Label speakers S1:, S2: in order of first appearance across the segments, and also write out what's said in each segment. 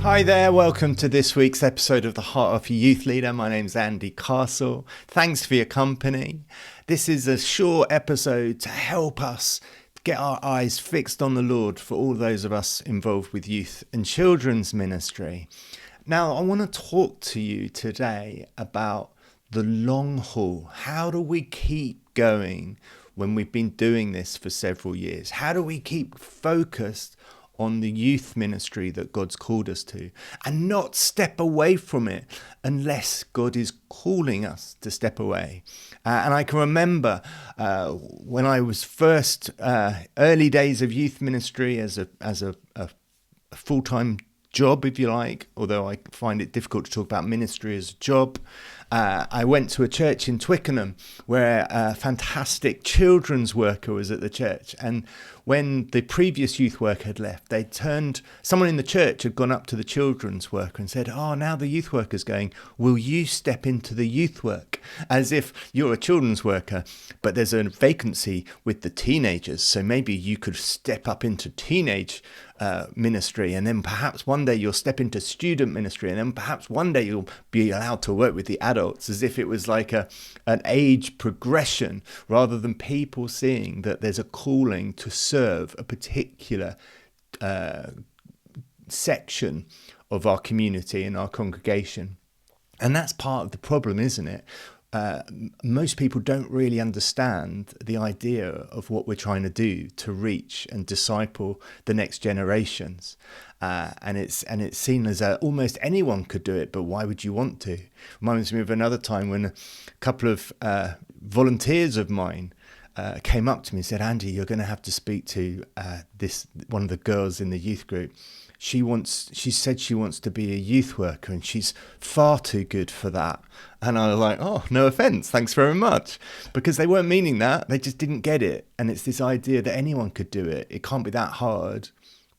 S1: Hi there, welcome to this week's episode of The Heart of a Youth Leader. My name's Andy Castle. Thanks for your company. This is a short episode to help us get our eyes fixed on the Lord for all those of us involved with youth and children's ministry. Now, I want to talk to you today about the long haul. How do we keep going when we've been doing this for several years? How do we keep focused on the youth ministry that God's called us to and not step away from it unless God is calling us to step away? And I can remember when I was first early days of youth ministry as a full-time job, if you like, although I find it difficult to talk about ministry as a job. I went to a church in Twickenham where a fantastic children's worker was at the church. And when the previous youth worker had left, someone in the church had gone up to the children's worker and said, now the youth worker's going, will you step into the youth work? As if you're a children's worker, but there's a vacancy with the teenagers. So maybe you could step up into teenage ministry, and then perhaps one day you'll step into student ministry, and then perhaps one day you'll be allowed to work with the adults, as if it was like an age progression rather than people seeing that there's a calling to serve a particular section of our community and our congregation. And that's part of the problem, isn't it? Most people don't really understand the idea of what we're trying to do to reach and disciple the next generations. And it's seen as almost anyone could do it, but why would you want to? Reminds me of another time when a couple of volunteers of mine came up to me and said, Andy, you're going to have to speak to one of the girls in the youth group. She said she wants to be a youth worker and she's far too good for that. And I was like, no offense, thanks very much. Because they weren't meaning that, they just didn't get it. And it's this idea that anyone could do it. It can't be that hard,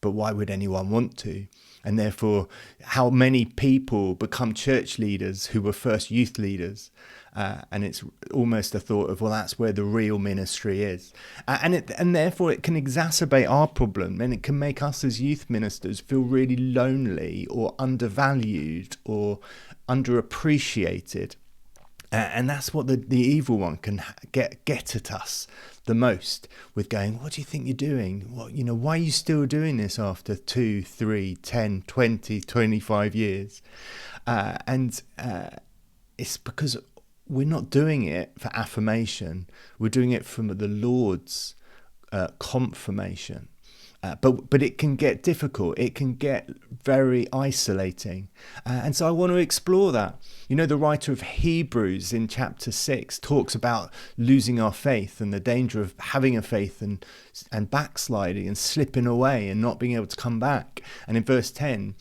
S1: but why would anyone want to? And therefore, how many people become church leaders who were first youth leaders? And it's almost a thought of, well, that's where the real ministry is. And therefore it can exacerbate our problem, and it can make us as youth ministers feel really lonely or undervalued or underappreciated. And that's what the evil one can get at us the most, with going, what do you think you're doing? Why are you still doing this after 2, 3, 10, 20, 25 years? It's because we're not doing it for affirmation. We're doing it from the Lord's confirmation. But it can get difficult. It can get very isolating. And so I want to explore that. The writer of Hebrews in chapter 6 talks about losing our faith and the danger of having a faith and backsliding and slipping away and not being able to come back. And in verse 10,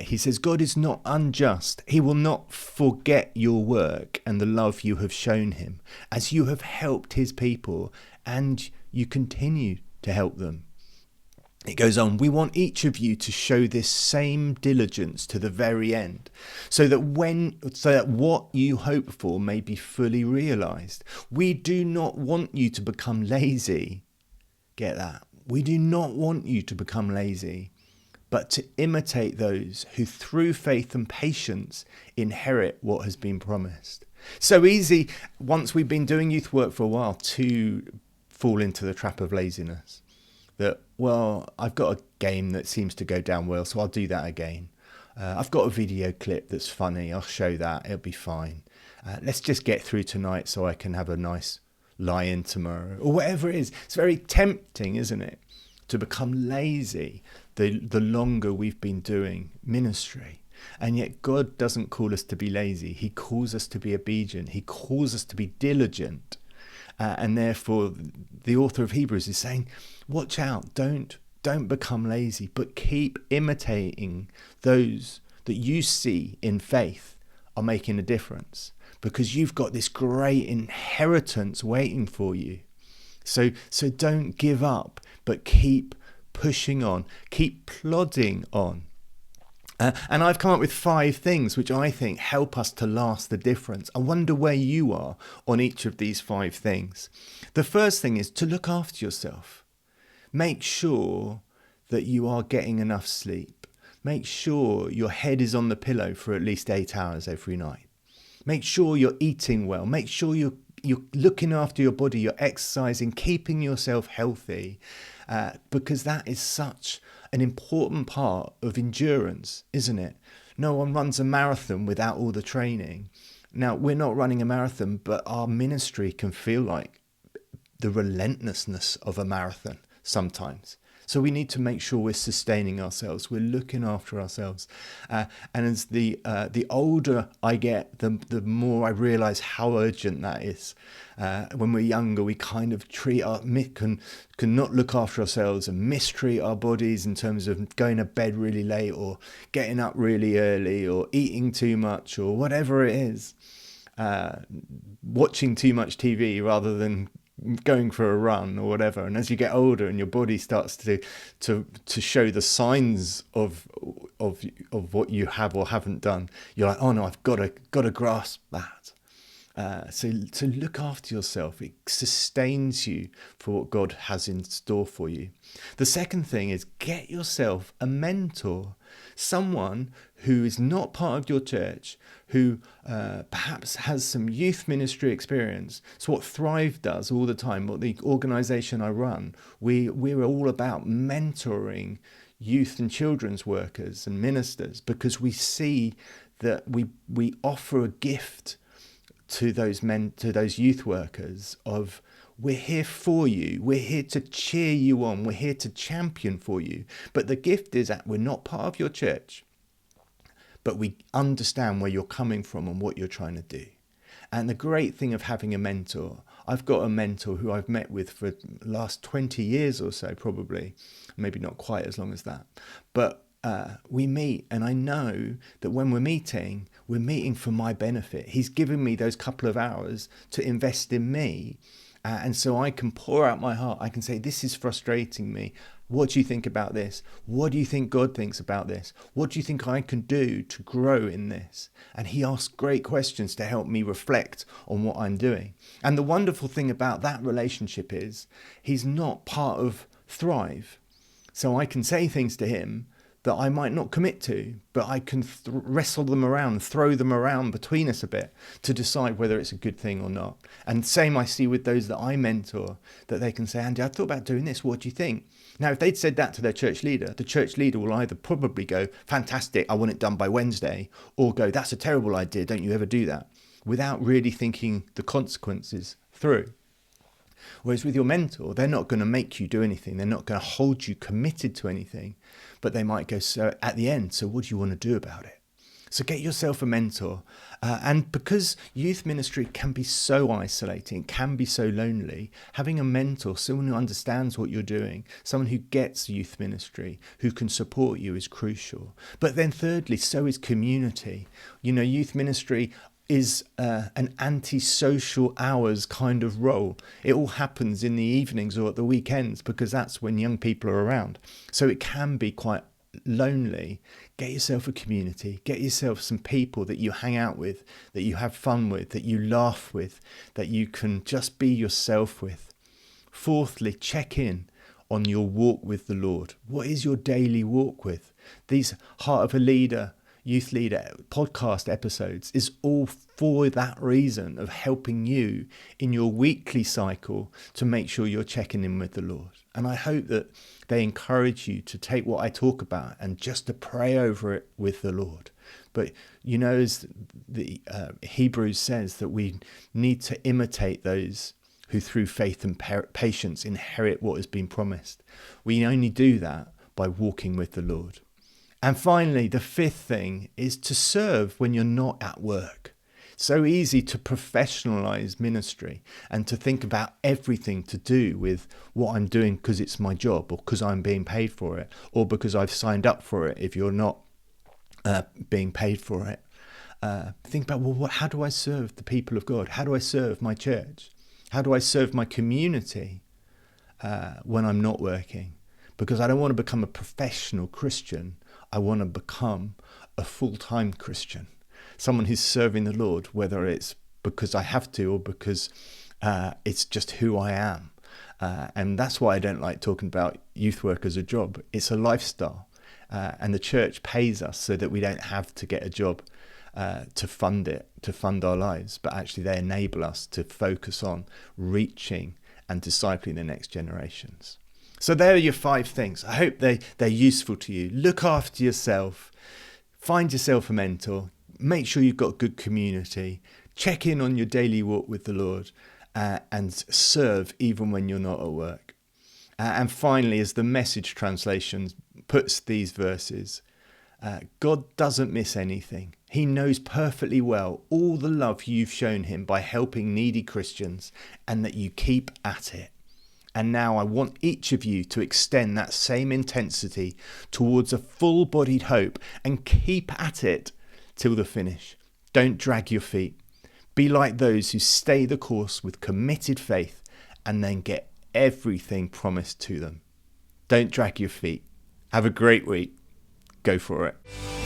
S1: he says, God is not unjust. He will not forget your work and the love you have shown him, as you have helped his people and you continue to help them. It goes on, we want each of you to show this same diligence to the very end, so that what you hope for may be fully realized. We do not want you to become lazy. Get that? We do not want you to become lazy, but to imitate those who through faith and patience inherit what has been promised. So easy, once we've been doing youth work for a while, to fall into the trap of laziness. That, well, I've got a game that seems to go down well, so I'll do that again. I've got a video clip that's funny, I'll show that, it'll be fine. Let's just get through tonight so I can have a nice lie-in tomorrow, or whatever it is. It's very tempting, isn't it, to become lazy the longer we've been doing ministry. And yet God doesn't call us to be lazy. He calls us to be obedient. He calls us to be diligent. And therefore, the author of Hebrews is saying, watch out, don't become lazy, but keep imitating those that you see in faith are making a difference, because you've got this great inheritance waiting for you. So don't give up, but keep pushing on, keep plodding on. And I've come up with 5 things which I think help us to last the difference. I wonder where you are on each of these 5 things. The first thing is to look after yourself. Make sure that you are getting enough sleep. Make sure your head is on the pillow for at least 8 hours every night. Make sure you're eating well. Make sure you're looking after your body, you're exercising, keeping yourself healthy, because that is such an important part of endurance, isn't it? No one runs a marathon without all the training. Now, we're not running a marathon, but our ministry can feel like the relentlessness of a marathon sometimes. So we need to make sure we're sustaining ourselves, we're looking after ourselves. And as the older I get, the more I realise how urgent that is. When we're younger, we kind of can not look after ourselves and mistreat our bodies in terms of going to bed really late or getting up really early or eating too much or whatever it is. Watching too much TV rather than going for a run or whatever. And as you get older and your body starts to show the signs of what you have or haven't done, you're like, oh no, I've got to grasp that. So to look after yourself, it sustains you for what God has in store for you. The second thing is get yourself a mentor, someone who is not part of your church, who perhaps has some youth ministry experience. So what Thrive does all the time, what the organisation I run, we're all about mentoring youth and children's workers and ministers, because we see that we offer a gift to those youth workers of, we're here for you, we're here to cheer you on, we're here to champion for you. But the gift is that we're not part of your church, but we understand where you're coming from and what you're trying to do. And the great thing of having a mentor, I've got a mentor who I've met with for the last 20 years or so, probably, maybe not quite as long as that, but we meet, and I know that when we're meeting for my benefit. He's given me those couple of hours to invest in me, and so I can pour out my heart. I can say, this is frustrating me. What do you think about this? What do you think God thinks about this? What do you think I can do to grow in this? And he asks great questions to help me reflect on what I'm doing. And the wonderful thing about that relationship is he's not part of Thrive. So I can say things to him that I might not commit to, but I can wrestle them around, throw them around between us a bit to decide whether it's a good thing or not. And same I see with those that I mentor, that they can say, Andy, I thought about doing this, what do you think? Now, if they'd said that to their church leader, the church leader will either probably go, fantastic, I want it done by Wednesday, or go, that's a terrible idea, don't you ever do that, without really thinking the consequences through. Whereas with your mentor, they're not going to make you do anything. They're not going to hold you committed to anything, but they might go, so at the end, so what do you want to do about it? So get yourself a mentor. And because youth ministry can be so isolating, can be so lonely, having a mentor, someone who understands what you're doing, someone who gets youth ministry, who can support you, is crucial. But then thirdly, so is community. You know, youth ministry is an anti-social hours kind of role. It all happens in the evenings or at the weekends because that's when young people are around. So it can be quite lonely. Get yourself a community, get yourself some people that you hang out with, that you have fun with, that you laugh with, that you can just be yourself with. Fourthly, check in on your walk with the Lord. What is your daily walk with? These Heart of a Leader, Youth Leader podcast episodes is all for that reason of helping you in your weekly cycle to make sure you're checking in with the Lord. And I hope that they encourage you to take what I talk about and just to pray over it with the Lord. But you know, as the Hebrews says, that we need to imitate those who through faith and patience inherit what has been promised. We only do that by walking with the Lord. And finally, the fifth thing is to serve when you're not at work. So easy to professionalize ministry and to think about everything to do with what I'm doing because it's my job or because I'm being paid for it or because I've signed up for it if you're not being paid for it. Think about, well, how do I serve the people of God? How do I serve my church? How do I serve my community when I'm not working? Because I don't want to become a professional Christian. I want to become a full-time Christian, someone who's serving the Lord, whether it's because I have to or because it's just who I am. And that's why I don't like talking about youth work as a job. It's a lifestyle. And the church pays us so that we don't have to get a job to fund our lives, but actually they enable us to focus on reaching and discipling the next generations. So there are your 5 things. I hope they're useful to you. Look after yourself, find yourself a mentor, make sure you've got good community, check in on your daily walk with the Lord, and serve even when you're not at work. And finally, as the Message translation puts these verses, God doesn't miss anything. He knows perfectly well all the love you've shown him by helping needy Christians, and that you keep at it. And now I want each of you to extend that same intensity towards a full-bodied hope and keep at it till the finish. Don't drag your feet. Be like those who stay the course with committed faith and then get everything promised to them. Don't drag your feet. Have a great week. Go for it.